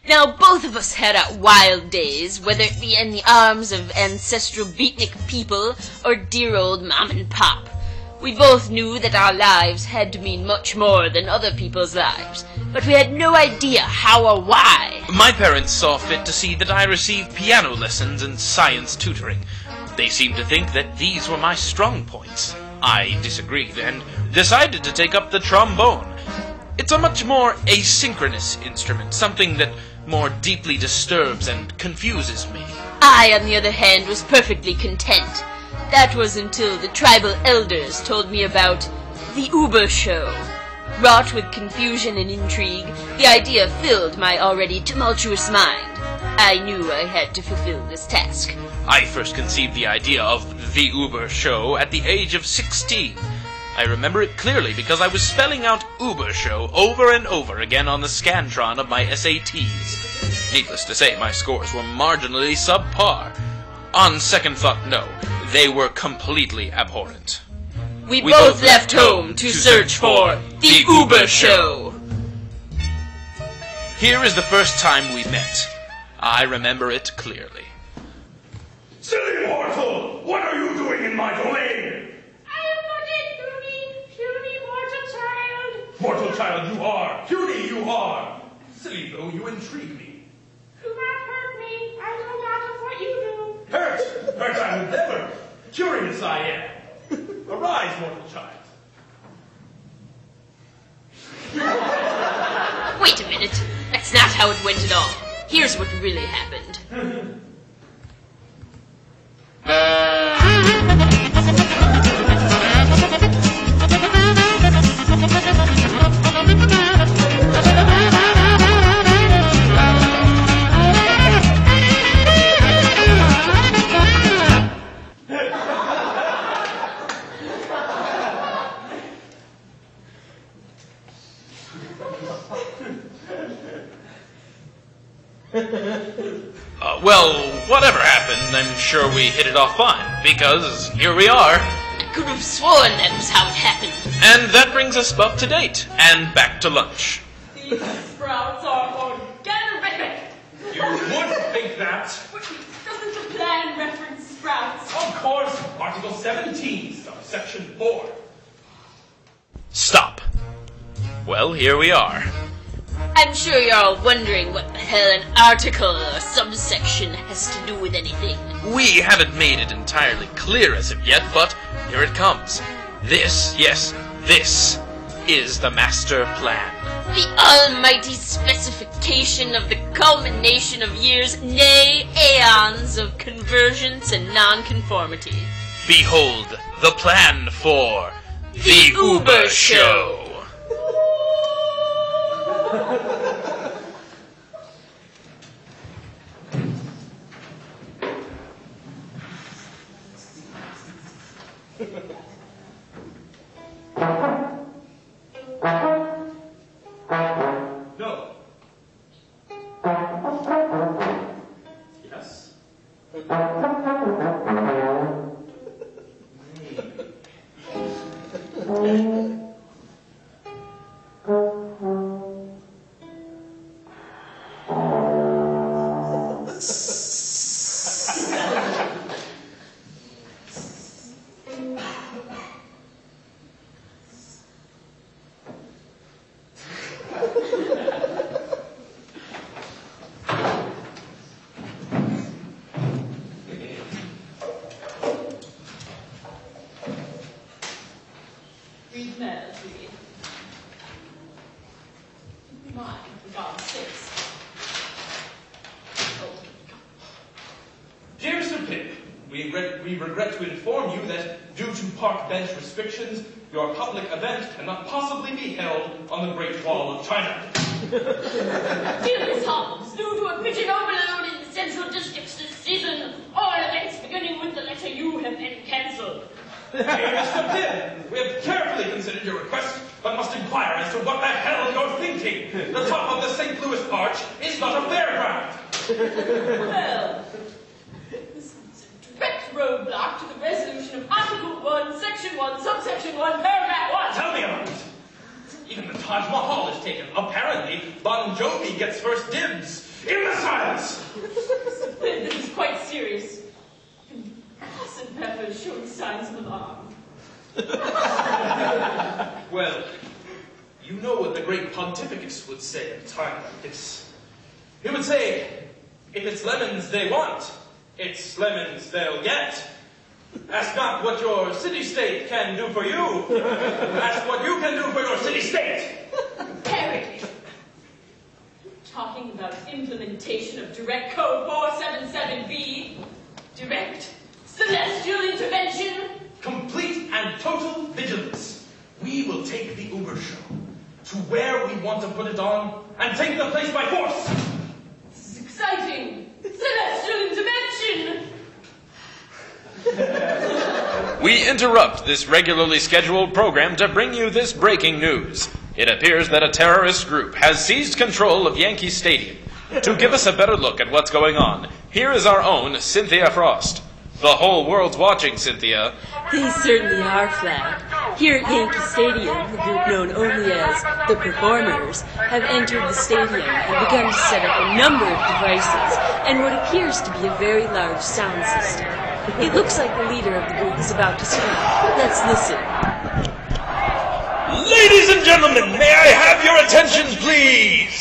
Now, both of us had our wild days, whether it be in the arms of ancestral beatnik people or dear old Mom and Pop. We both knew that our lives had to mean much more than other people's lives, but we had no idea how or why. My parents saw fit to see that I received piano lessons and science tutoring. They seemed to think that these were my strong points. I disagreed and decided to take up the trombone. It's a much more asynchronous instrument, something that more deeply disturbs and confuses me. I, on the other hand, was perfectly content. That was until the tribal elders told me about the Uber Show. Wrought with confusion and intrigue, the idea filled my already tumultuous mind. I knew I had to fulfill this task. I first conceived the idea of the Uber Show at the age of 16. I remember it clearly because I was spelling out Uber Show over and over again on the Scantron of my SATs. Needless to say, my scores were marginally subpar. On second thought, no, they were completely abhorrent. We both left home to search for the Uber Show. Here is the first time we met. I remember it clearly. Silly mortal! What are you doing in my domain? I am not a puny mortal child. Mortal child you are! Puny you are! Silly though, you intrigue me. Do not hurt me. I know not of what you do. Hurt! Hurt I would never! Curious I am. Arise, mortal child. Wait a minute. That's not how it went at all. Here's what really happened. Well, whatever happened, I'm sure we hit it off fine, because here we are. I could have sworn that was how it happened. And that brings us up to date, and back to lunch. These sprouts are organic. You would think that. Doesn't the plan reference sprouts? Of course, Article 17, subsection 4. Stop. Well, here we are. I'm sure you're all wondering what the hell an article or subsection has to do with anything. We haven't made it entirely clear as of yet, but here it comes. This, yes, this is the master plan. The almighty specification of the culmination of years, nay, aeons of convergence and nonconformity. Behold, the plan for the Uber Show. No. Yes. Read mail, read. Keep in mind, for God's sakes. Dear Sir Pip, we regret to inform you that, due to park bench restrictions, your public event cannot possibly be held on the Great Wall of China. Dear Miss Holmes, due to a pigeon overload in the Central Districts this season, all events beginning with the letter U have been cancelled. Dear Mr. Pip, we have carefully considered your request, but must inquire as to what the hell you're thinking. The top of the St. Louis Arch is not a fairground. Well, this is a direct roadblock to the resolution of Article 1, Section 1, Subsection 1, Paragraph 1. Tell me about it. Even the Taj Mahal is taken. Apparently, Bon Jovi gets first dibs. Imbeciles! This is quite serious. Hasn't Pepper shown signs of alarm? Well, you know what the great pontificus would say at a time like this. He would say, if it's lemons they want, it's lemons they'll get. Ask not what your city-state can do for you. Ask what you can do for your city-state. Eric! Talking about implementation of Direct Code 477B. Direct celestial intervention. Complete and total vigilance. We will take the Uber show to where we want to put it on and take the place by force. This is exciting. Celestial intervention. We interrupt this regularly scheduled program to bring you this breaking news. It appears that a terrorist group has seized control of Yankee Stadium. To give us a better look at what's going on, here is our own Cynthia Frost. The whole world's watching, Cynthia. They certainly are, Flat. Here at Yankee Stadium, the group known only as the Performers have entered the stadium and begun to set up a number of devices and what appears to be a very large sound system. It looks like the leader of the group is about to speak. Let's listen. Ladies and gentlemen, may I have your attention, please?